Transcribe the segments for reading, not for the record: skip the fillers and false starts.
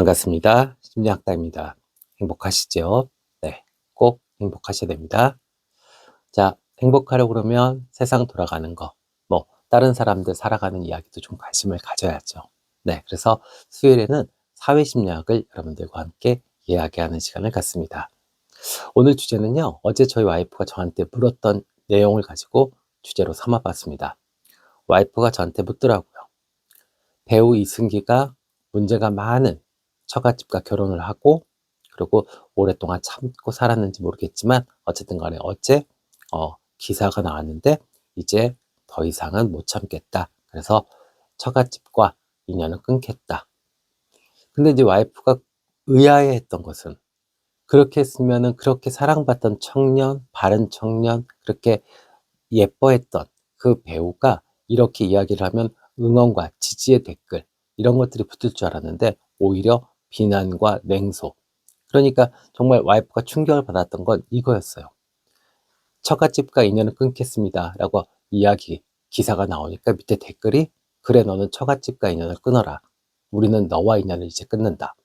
반갑습니다. 심리학다입니다. 행복하시죠? 네, 꼭 행복하셔야 됩니다. 자, 행복하려고 그러면 세상 돌아가는 거, 다른 사람들 살아가는 이야기도 좀 관심을 가져야죠. 네, 그래서 수요일에는 사회심리학을 여러분들과 함께 이야기하는 시간을 갖습니다. 오늘 주제는요, 어제 저희 와이프가 저한테 물었던 내용을 가지고 주제로 삼아봤습니다. 와이프가 저한테 묻더라고요. 배우 이승기가 문제가 많은 처갓집과 결혼을 하고, 그리고 오랫동안 참고 살았는지 모르겠지만 어쨌든 간에 어제 기사가 나왔는데 이제 더 이상은 못 참겠다. 그래서 처갓집과 인연을 끊겠다. 근데 이제 와이프가 의아해했던 것은, 그렇게 했으면은 그렇게 사랑받던 청년, 바른 청년, 그렇게 예뻐했던 그 배우가 이렇게 이야기를 하면 응원과 지지의 댓글, 이런 것들이 붙을 줄 알았는데 오히려 비난과 냉소. 그러니까 정말 와이프가 충격을 받았던 건 이거였어요. 처갓집과 인연을 끊겠습니다 라고 기사가 나오니까 밑에 댓글이, 그래 너는 처갓집과 인연을 끊어라, 우리는 너와 인연을 이제 끊는다,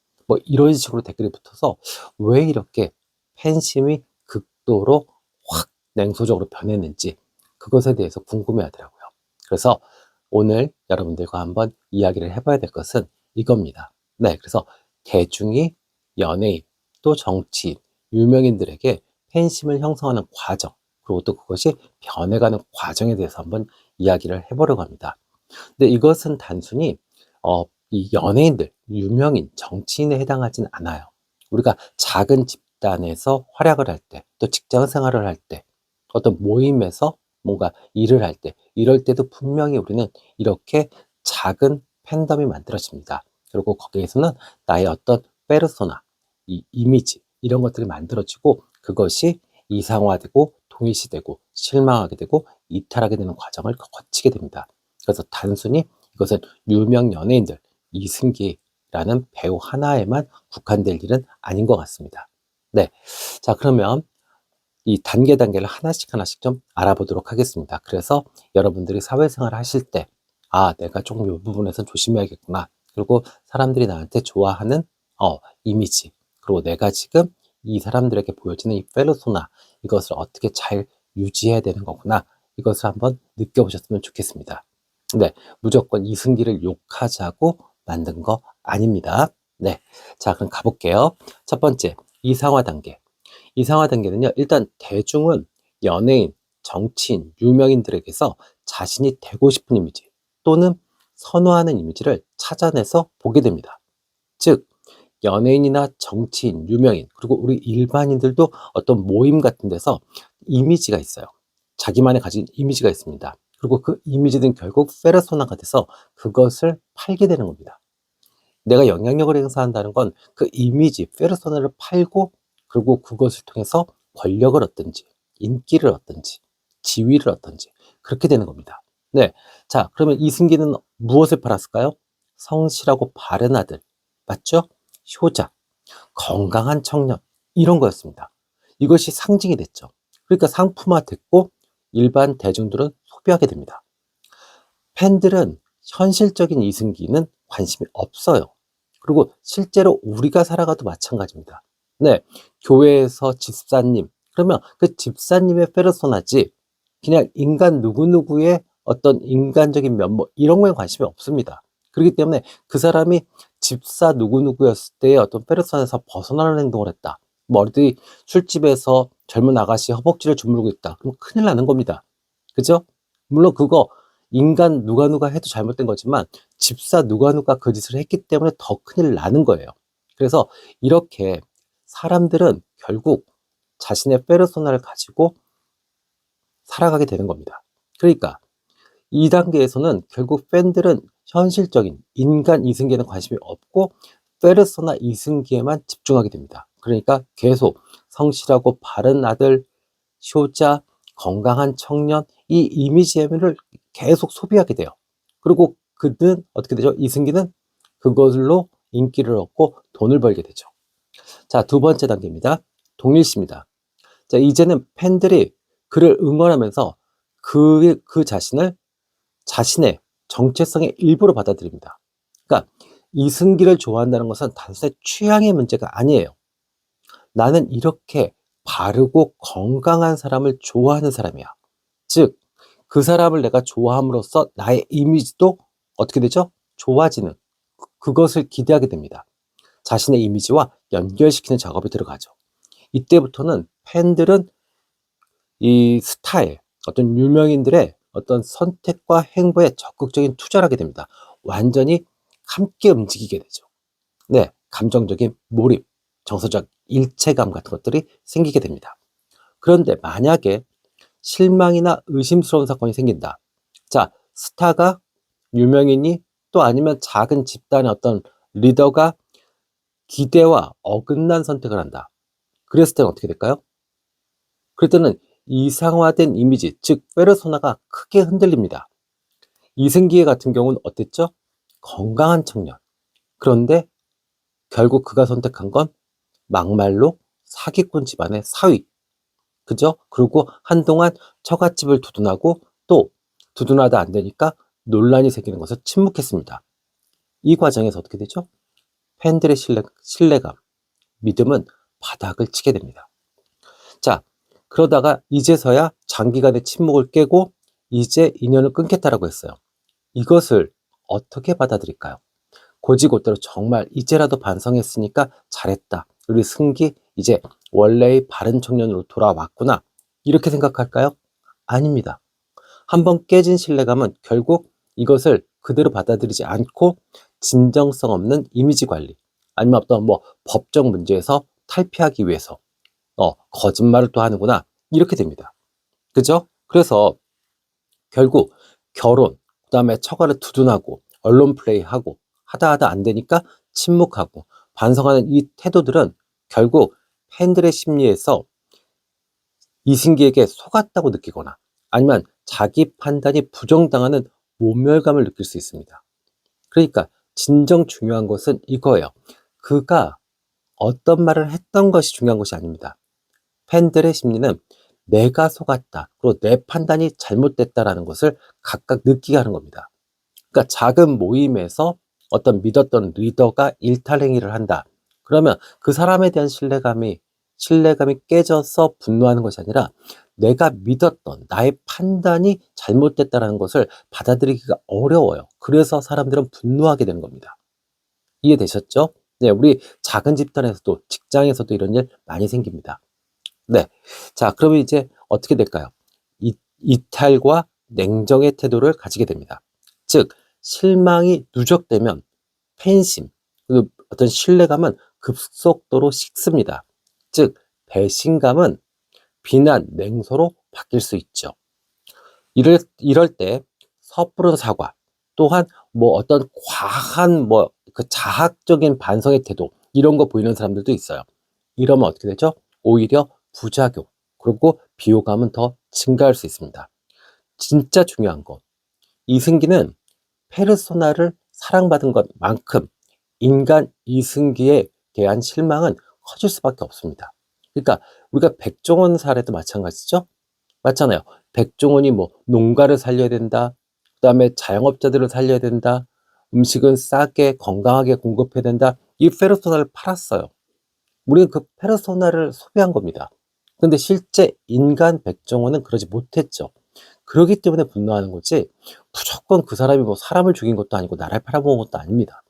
이런 식으로 댓글이 붙어서 왜 이렇게 팬심이 극도로 확 냉소적으로 변했는지, 그것에 대해서 궁금해 하더라고요. 그래서 오늘 여러분들과 한번 이야기를 해봐야 될 것은 이겁니다. 네, 그래서 대중이 연예인, 또 정치인, 유명인들에게 팬심을 형성하는 과정, 그리고 또 그것이 변해가는 과정에 대해서 한번 이야기를 해보려고 합니다. 근데 이것은 단순히 이 연예인들, 유명인, 정치인에 해당하진 않아요. 우리가 작은 집단에서 활약을 할 때, 또 직장 생활을 할 때, 어떤 모임에서 뭔가 일을 할 때, 이럴 때도 분명히 우리는 이렇게 작은 팬덤이 만들어집니다. 그리고 거기에서는 나의 어떤 페르소나, 이 이미지, 이런 것들이 만들어지고, 그것이 이상화되고 동일시되고 실망하게 되고 이탈하게 되는 과정을 거치게 됩니다. 그래서 단순히 이것은 유명 연예인들, 이승기라는 배우 하나에만 국한될 일은 아닌 것 같습니다. 네, 자 그러면 이 단계를 하나씩 좀 알아보도록 하겠습니다. 그래서 여러분들이 사회생활을 하실 때, 내가 조금 이 부분에서 조심해야겠구나, 그리고 사람들이 나한테 좋아하는 이미지, 그리고 내가 지금 이 사람들에게 보여지는 이 페르소나, 이것을 어떻게 잘 유지해야 되는 거구나, 이것을 한번 느껴보셨으면 좋겠습니다. 네, 무조건 이승기를 욕하자고 만든 거 아닙니다. 네, 자 그럼 가볼게요. 첫 번째, 이상화 단계. 이상화 단계는요, 일단 대중은 연예인, 정치인, 유명인들에게서 자신이 되고 싶은 이미지 또는 선호하는 이미지를 찾아내서 보게 됩니다. 즉, 연예인이나 정치인, 유명인, 그리고 우리 일반인들도 어떤 모임 같은 데서 이미지가 있어요. 자기만의 가진 이미지가 있습니다. 그리고 그 이미지는 결국 페르소나가 돼서 그것을 팔게 되는 겁니다. 내가 영향력을 행사한다는 건 그 이미지, 페르소나를 팔고, 그리고 그것을 통해서 권력을 얻든지, 인기를 얻든지, 지위를 얻든지, 그렇게 되는 겁니다. 네. 자, 그러면 이승기는 무엇을 팔았을까요? 성실하고 바른 아들, 맞죠? 효자, 건강한 청년, 이런 거였습니다. 이것이 상징이 됐죠. 그러니까 상품화 됐고, 일반 대중들은 소비하게 됩니다. 팬들은 현실적인 이승기는 관심이 없어요. 그리고 실제로 우리가 살아가도 마찬가지입니다. 네, 교회에서 집사님, 그러면 그 집사님의 페르소나지 그냥 인간 누구누구의 어떤 인간적인 면모, 이런 거에 관심이 없습니다. 그렇기 때문에 그 사람이 집사 누구누구였을 때의 어떤 페르소나에서 벗어나는 행동을 했다, 어디 술집에서 젊은 아가씨 허벅지를 주무르고 있다, 그럼 큰일 나는 겁니다. 그죠? 물론 그거 인간 누가 해도 잘못된 거지만 집사 누가 그 짓을 했기 때문에 더 큰일 나는 거예요. 그래서 이렇게 사람들은 결국 자신의 페르소나를 가지고 살아가게 되는 겁니다. 그러니까 이 단계에서는 결국 팬들은 현실적인 인간 이승기에는 관심이 없고 페르소나 이승기에만 집중하게 됩니다. 그러니까 계속 성실하고 바른 아들, 효자, 건강한 청년, 이 이미지를 계속 소비하게 돼요. 그리고 그는 어떻게 되죠? 이승기는 그것으로 인기를 얻고 돈을 벌게 되죠. 자, 두 번째 단계입니다. 동일시입니다. 자, 이제는 팬들이 그를 응원하면서 그 자신을 자신의 정체성의 일부로 받아들입니다. 그러니까 이승기를 좋아한다는 것은 단순히 취향의 문제가 아니에요. 나는 이렇게 바르고 건강한 사람을 좋아하는 사람이야. 즉, 그 사람을 내가 좋아함으로써 나의 이미지도 어떻게 되죠? 좋아지는, 그것을 기대하게 됩니다. 자신의 이미지와 연결시키는 작업이 들어가죠. 이때부터는 팬들은 이 스타일, 어떤 유명인들의 어떤 선택과 행보에 적극적인 투자를 하게 됩니다. 완전히 함께 움직이게 되죠. 네, 감정적인 몰입, 정서적 일체감 같은 것들이 생기게 됩니다. 그런데 만약에 실망이나 의심스러운 사건이 생긴다. 자, 스타가, 유명인이, 또 아니면 작은 집단의 어떤 리더가 기대와 어긋난 선택을 한다. 그랬을 때는 어떻게 될까요? 그럴 때는 이상화된 이미지, 즉 페르소나가 크게 흔들립니다. 이승기의 같은 경우는 어땠죠? 건강한 청년. 그런데 결국 그가 선택한 건 막말로 사기꾼 집안의 사위. 그죠? 그리고 한동안 처갓집을 두둔하고 또 두둔하다 안 되니까 논란이 생기는 것을 침묵했습니다. 이 과정에서 어떻게 되죠? 팬들의 신뢰감, 믿음은 바닥을 치게 됩니다. 자, 그러다가 이제서야 장기간의 침묵을 깨고 이제 인연을 끊겠다라고 했어요. 이것을 어떻게 받아들일까요? 곧이곧대로 정말 이제라도 반성했으니까 잘했다. 우리 승기 이제 원래의 바른 청년으로 돌아왔구나. 이렇게 생각할까요? 아닙니다. 한번 깨진 신뢰감은 결국 이것을 그대로 받아들이지 않고 진정성 없는 이미지 관리, 아니면 어떤 뭐 법적 문제에서 탈피하기 위해서 거짓말을 또 하는구나. 이렇게 됩니다. 그죠? 그래서 결국 결혼, 그 다음에 처가를 두둔하고 언론 플레이하고 하다 안 되니까 침묵하고 반성하는 이 태도들은 결국 팬들의 심리에서 이승기에게 속았다고 느끼거나 아니면 자기 판단이 부정당하는 모멸감을 느낄 수 있습니다. 그러니까 진정 중요한 것은 이거예요. 그가 어떤 말을 했던 것이 중요한 것이 아닙니다. 팬들의 심리는 내가 속았다, 그리고 내 판단이 잘못됐다라는 것을 각각 느끼게 하는 겁니다. 그러니까 작은 모임에서 어떤 믿었던 리더가 일탈행위를 한다. 그러면 그 사람에 대한 신뢰감이 깨져서 분노하는 것이 아니라 내가 믿었던 나의 판단이 잘못됐다는 것을 받아들이기가 어려워요. 그래서 사람들은 분노하게 되는 겁니다. 이해되셨죠? 네, 우리 작은 집단에서도 직장에서도 이런 일 많이 생깁니다. 네. 자, 그러면 이제 어떻게 될까요? 이탈과 냉정의 태도를 가지게 됩니다. 즉, 실망이 누적되면 팬심, 그리고 어떤 신뢰감은 급속도로 식습니다. 즉, 배신감은 비난, 냉소로 바뀔 수 있죠. 이럴 때 섣부른 사과, 또한 뭐 어떤 과한 그 자학적인 반성의 태도, 이런 거 보이는 사람들도 있어요. 이러면 어떻게 되죠? 오히려 부작용, 그리고 비호감은 더 증가할 수 있습니다. 진짜 중요한 것, 이승기는 페르소나를 사랑받은 것만큼 인간 이승기에 대한 실망은 커질 수밖에 없습니다. 그러니까 우리가 백종원 사례도 마찬가지죠. 맞잖아요. 백종원이 뭐 농가를 살려야 된다, 그 다음에 자영업자들을 살려야 된다, 음식은 싸게 건강하게 공급해야 된다, 이 페르소나를 팔았어요. 우리는 그 페르소나를 소비한 겁니다. 근데 실제 인간 백종원은 그러지 못했죠. 그러기 때문에 분노하는 거지, 무조건 그 사람이 뭐 사람을 죽인 것도 아니고 나라를 팔아먹은 것도 아닙니다.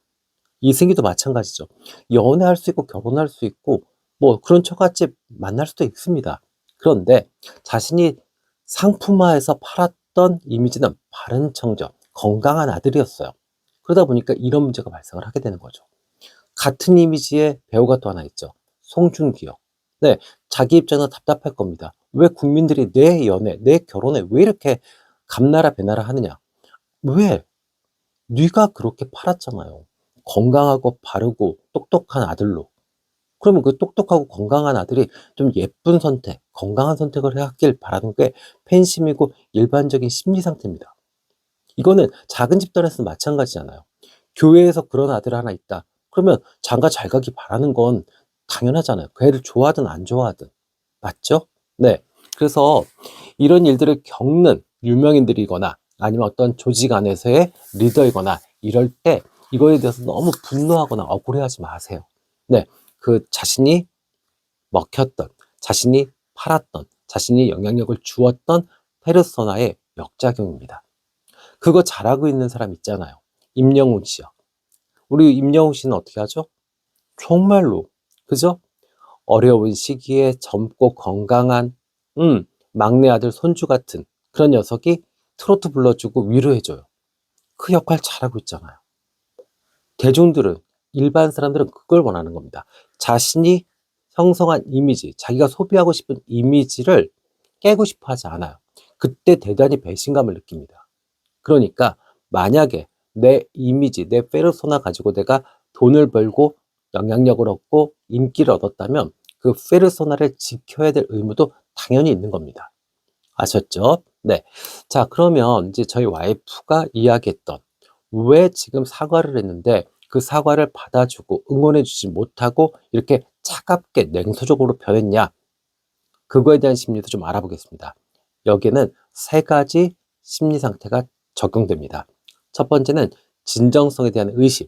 이승기도 마찬가지죠. 연애할 수 있고 결혼할 수 있고 뭐 그런 처갓집 만날 수도 있습니다. 그런데 자신이 상품화해서 팔았던 이미지는 바른 청년, 건강한 아들이었어요. 그러다 보니까 이런 문제가 발생을 하게 되는 거죠. 같은 이미지의 배우가 또 하나 있죠. 송중기요. 네, 자기 입장은 답답할 겁니다. 왜 국민들이 내 연애, 내 결혼에 왜 이렇게 감나라 배나라 하느냐? 왜? 네가 그렇게 팔았잖아요. 건강하고 바르고 똑똑한 아들로. 그러면 그 똑똑하고 건강한 아들이 좀 예쁜 선택, 건강한 선택을 해왔길 바라는 게 팬심이고 일반적인 심리 상태입니다. 이거는 작은 집단에서는 마찬가지잖아요. 교회에서 그런 아들 하나 있다. 그러면 장가 잘 가기 바라는 건 당연하잖아요. 그 애를 좋아하든 안 좋아하든. 맞죠? 네. 그래서 이런 일들을 겪는 유명인들이거나 아니면 어떤 조직 안에서의 리더이거나 이럴 때 이거에 대해서 너무 분노하거나 억울해하지 마세요. 네, 그 자신이 먹혔던, 자신이 팔았던, 자신이 영향력을 주었던 페르소나의 역작용입니다. 그거 잘하고 있는 사람 있잖아요. 임영웅 씨요. 우리 임영웅 씨는 어떻게 하죠? 정말로, 그죠? 어려운 시기에 젊고 건강한, 막내 아들 손주 같은 그런 녀석이 트로트 불러주고 위로해줘요. 그 역할 잘하고 있잖아요. 대중들은, 일반 사람들은 그걸 원하는 겁니다. 자신이 형성한 이미지, 자기가 소비하고 싶은 이미지를 깨고 싶어 하지 않아요. 그때 대단히 배신감을 느낍니다. 그러니까 만약에 내 이미지, 내 페르소나 가지고 내가 돈을 벌고 영향력을 얻고 인기를 얻었다면 그 페르소나를 지켜야 될 의무도 당연히 있는 겁니다. 아셨죠? 네. 자, 그러면 이제 저희 와이프가 이야기했던 왜 지금 사과를 했는데 그 사과를 받아주고 응원해주지 못하고 이렇게 차갑게 냉소적으로 변했냐? 그거에 대한 심리도 좀 알아보겠습니다. 여기에는 세 가지 심리 상태가 적용됩니다. 첫 번째는 진정성에 대한 의심,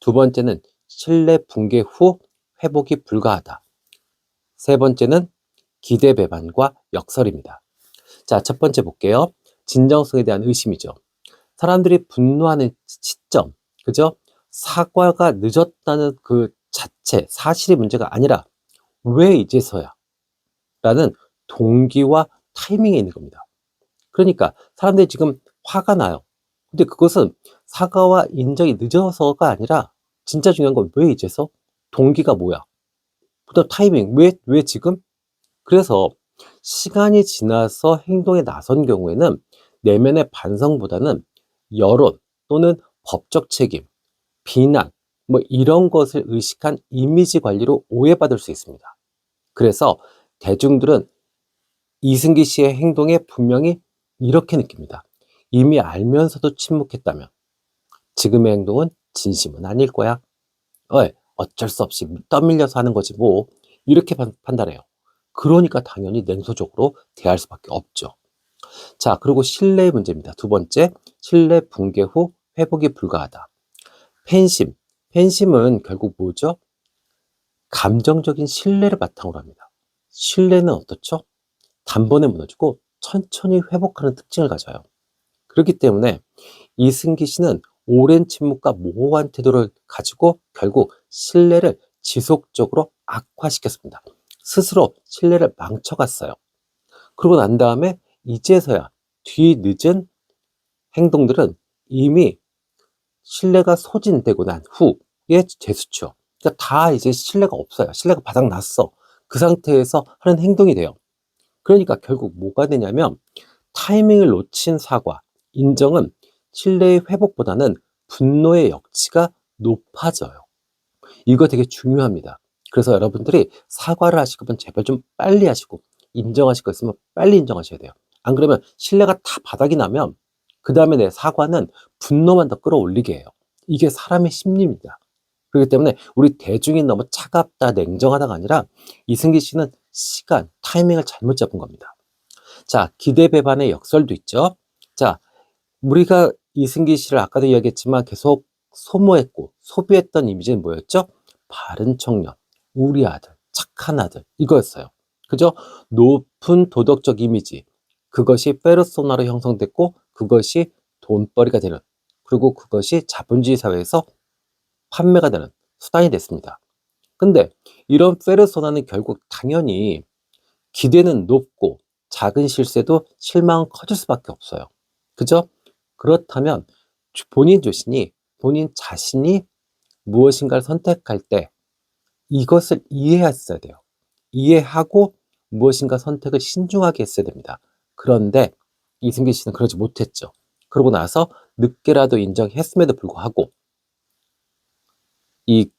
두 번째는 신뢰 붕괴 후 회복이 불가하다, 세 번째는 기대 배반과 역설입니다. 자, 첫 번째 볼게요. 진정성에 대한 의심이죠. 사람들이 분노하는 시점, 그죠? 사과가 늦었다는 그 자체, 사실이 문제가 아니라 왜 이제서야? 라는 동기와 타이밍에 있는 겁니다. 그러니까 사람들이 지금 화가 나요. 근데 그것은 사과와 인정이 늦어서가 아니라 진짜 중요한 건 왜 이제서? 동기가 뭐야? 그다음 타이밍, 왜 지금? 그래서 시간이 지나서 행동에 나선 경우에는 내면의 반성보다는 여론 또는 법적 책임, 비난, 뭐 이런 것을 의식한 이미지 관리로 오해받을 수 있습니다. 그래서 대중들은 이승기 씨의 행동에 분명히 이렇게 느낍니다. 이미 알면서도 침묵했다면 지금의 행동은 진심은 아닐 거야. 어쩔 수 없이 떠밀려서 하는 거지 뭐. 이렇게 판단해요. 그러니까 당연히 냉소적으로 대할 수밖에 없죠. 자, 그리고 신뢰의 문제입니다. 두 번째, 신뢰 붕괴 후 회복이 불가하다. 팬심. 팬심은 결국 뭐죠? 감정적인 신뢰를 바탕으로 합니다. 신뢰는 어떻죠? 단번에 무너지고 천천히 회복하는 특징을 가져요. 그렇기 때문에 이승기 씨는 오랜 침묵과 모호한 태도를 가지고 결국 신뢰를 지속적으로 악화시켰습니다. 스스로 신뢰를 망쳐갔어요. 그러고 난 다음에 이제서야 뒤늦은 행동들은 이미 신뢰가 소진되고 난 후에 재수죠. 그러니까 다 이제 신뢰가 없어요. 신뢰가 바닥났어. 그 상태에서 하는 행동이 돼요. 그러니까 결국 뭐가 되냐면 타이밍을 놓친 사과, 인정은 신뢰의 회복보다는 분노의 역치가 높아져요. 이거 되게 중요합니다. 그래서 여러분들이 사과를 하실 거면 제발 좀 빨리 하시고 인정하실 거 있으면 빨리 인정하셔야 돼요. 안 그러면 신뢰가 다 바닥이 나면 그 다음에 내 사과는 분노만 더 끌어올리게 해요. 이게 사람의 심리입니다. 그렇기 때문에 우리 대중이 너무 차갑다, 냉정하다가 아니라 이승기 씨는 시간, 타이밍을 잘못 잡은 겁니다. 자, 기대 배반의 역설도 있죠. 자, 우리가 이승기 씨를 아까도 이야기했지만 계속 소모했고 소비했던 이미지는 뭐였죠? 바른 청년, 우리 아들, 착한 아들 이거였어요. 그죠? 높은 도덕적 이미지, 그것이 페르소나로 형성됐고 그것이 돈벌이가 되는, 그리고 그것이 자본주의 사회에서 판매가 되는 수단이 됐습니다. 근데 이런 페르소나는 결국 당연히 기대는 높고 작은 실수에도 실망은 커질 수밖에 없어요. 그죠? 그렇다면 본인 자신이, 본인 자신이 무엇인가를 선택할 때 이것을 이해했어야 돼요. 이해하고 무엇인가 선택을 신중하게 했어야 됩니다. 그런데 이승기 씨는 그러지 못했죠. 그러고 나서 늦게라도 인정했음에도 불구하고 이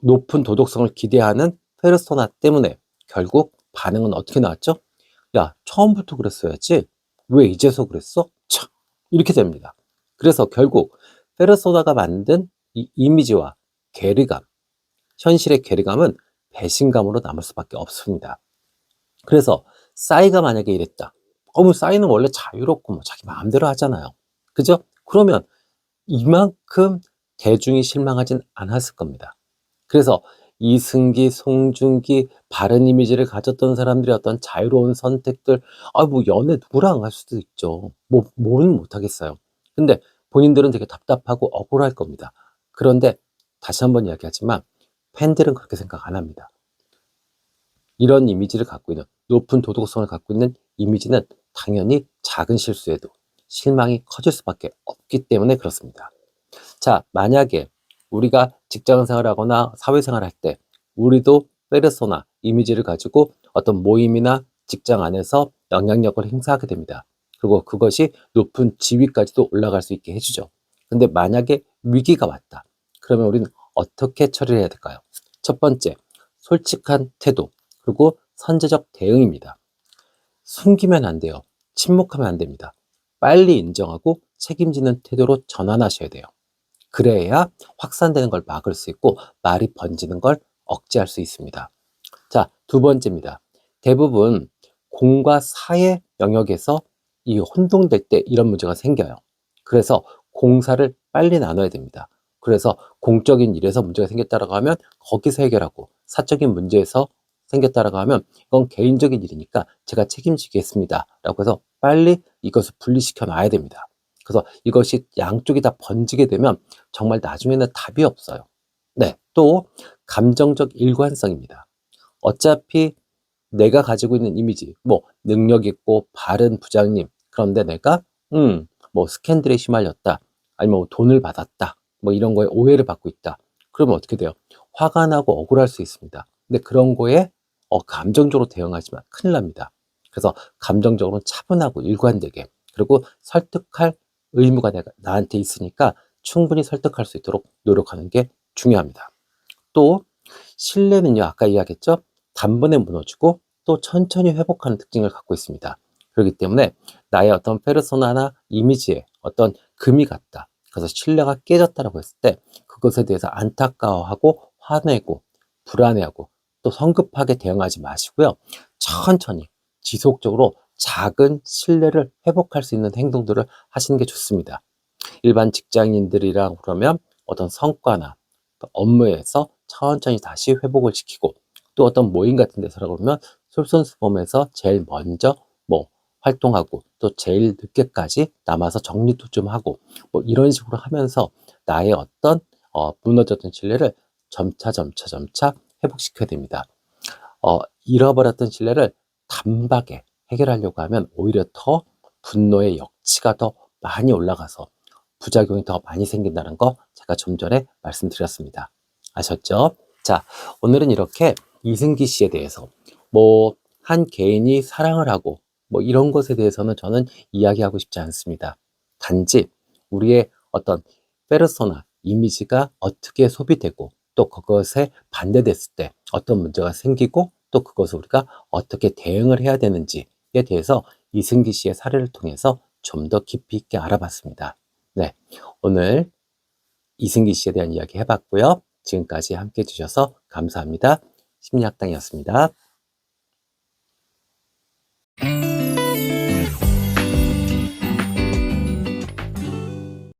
높은 도덕성을 기대하는 페르소나 때문에 결국 반응은 어떻게 나왔죠? 야, 처음부터 그랬어야지. 왜 이제서 그랬어? 참, 이렇게 됩니다. 그래서 결국 페르소나가 만든 이 이미지와 괴리감, 현실의 괴리감은 배신감으로 남을 수밖에 없습니다. 그래서 싸이가 만약에 이랬다. 싸이는 원래 자유롭고 뭐 자기 마음대로 하잖아요. 그죠? 그러면 이만큼 대중이 실망하진 않았을 겁니다. 그래서 이승기, 송중기, 바른 이미지를 가졌던 사람들의 어떤 자유로운 선택들, 뭐 연애 누구랑 할 수도 있죠. 뭐는 못하겠어요. 근데 본인들은 되게 답답하고 억울할 겁니다. 그런데 다시 한번 이야기하지만 팬들은 그렇게 생각 안 합니다. 이런 이미지를 갖고 있는, 높은 도덕성을 갖고 있는 이미지는 당연히 작은 실수에도 실망이 커질 수밖에 없기 때문에 그렇습니다. 자, 만약에 우리가 직장 생활하거나 사회생활 할 때 우리도 페르소나, 이미지를 가지고 어떤 모임이나 직장 안에서 영향력을 행사하게 됩니다. 그리고 그것이 높은 지위까지도 올라갈 수 있게 해주죠. 근데 만약에 위기가 왔다. 그러면 우리는 어떻게 처리를 해야 될까요? 첫 번째, 솔직한 태도, 그리고 선제적 대응입니다. 숨기면 안 돼요. 침묵하면 안 됩니다. 빨리 인정하고 책임지는 태도로 전환하셔야 돼요. 그래야 확산되는 걸 막을 수 있고 말이 번지는 걸 억제할 수 있습니다. 자, 두 번째입니다. 대부분 공과 사의 영역에서 이 혼동될 때 이런 문제가 생겨요. 그래서 공사를 빨리 나눠야 됩니다. 그래서 공적인 일에서 문제가 생겼다라고 하면 거기서 해결하고, 사적인 문제에서 생겼다라고 하면 이건 개인적인 일이니까 제가 책임지겠습니다 라고 해서 빨리 이것을 분리시켜 놔야 됩니다. 그래서 이것이 양쪽이 다 번지게 되면 정말 나중에는 답이 없어요. 네, 또 감정적 일관성입니다. 어차피 내가 가지고 있는 이미지, 능력 있고 바른 부장님, 그런데 내가 스캔들에 휘말렸다, 아니면 돈을 받았다, 이런 거에 오해를 받고 있다. 그러면 어떻게 돼요? 화가 나고 억울할 수 있습니다. 근데 그런 거에 감정적으로 대응하지만 큰일 납니다. 그래서 감정적으로 차분하고 일관되게, 그리고 설득할 의무가 나한테 있으니까 충분히 설득할 수 있도록 노력하는 게 중요합니다. 또 신뢰는요, 아까 이야기했죠? 단번에 무너지고 또 천천히 회복하는 특징을 갖고 있습니다. 그렇기 때문에 나의 어떤 페르소나나 이미지에 어떤 금이 갔다, 그래서 신뢰가 깨졌다라고 했을 때 그것에 대해서 안타까워하고 화내고 불안해하고 또 성급하게 대응하지 마시고요. 천천히 지속적으로 작은 신뢰를 회복할 수 있는 행동들을 하시는 게 좋습니다. 일반 직장인들이랑 그러면 어떤 성과나 업무에서 천천히 다시 회복을 시키고, 또 어떤 모임 같은 데서라고 그러면 솔선수범해서 제일 먼저 활동하고 또 제일 늦게까지 남아서 정리도 좀 하고, 이런 식으로 하면서 나의 어떤 무너졌던 신뢰를 점차 회복시켜야 됩니다. 잃어버렸던 신뢰를 단박에 해결하려고 하면 오히려 더 분노의 역치가 더 많이 올라가서 부작용이 더 많이 생긴다는 거 제가 좀 전에 말씀드렸습니다. 아셨죠? 자, 오늘은 이렇게 이승기 씨에 대해서 한 개인이 사랑을 하고 이런 것에 대해서는 저는 이야기하고 싶지 않습니다. 단지 우리의 어떤 페르소나, 이미지가 어떻게 소비되고 또 그것에 반대됐을 때 어떤 문제가 생기고 또 그것을 우리가 어떻게 대응을 해야 되는지에 대해서 이승기 씨의 사례를 통해서 좀 더 깊이 있게 알아봤습니다. 네, 오늘 이승기 씨에 대한 이야기 해봤고요. 지금까지 함께 해주셔서 감사합니다. 심리학당이었습니다.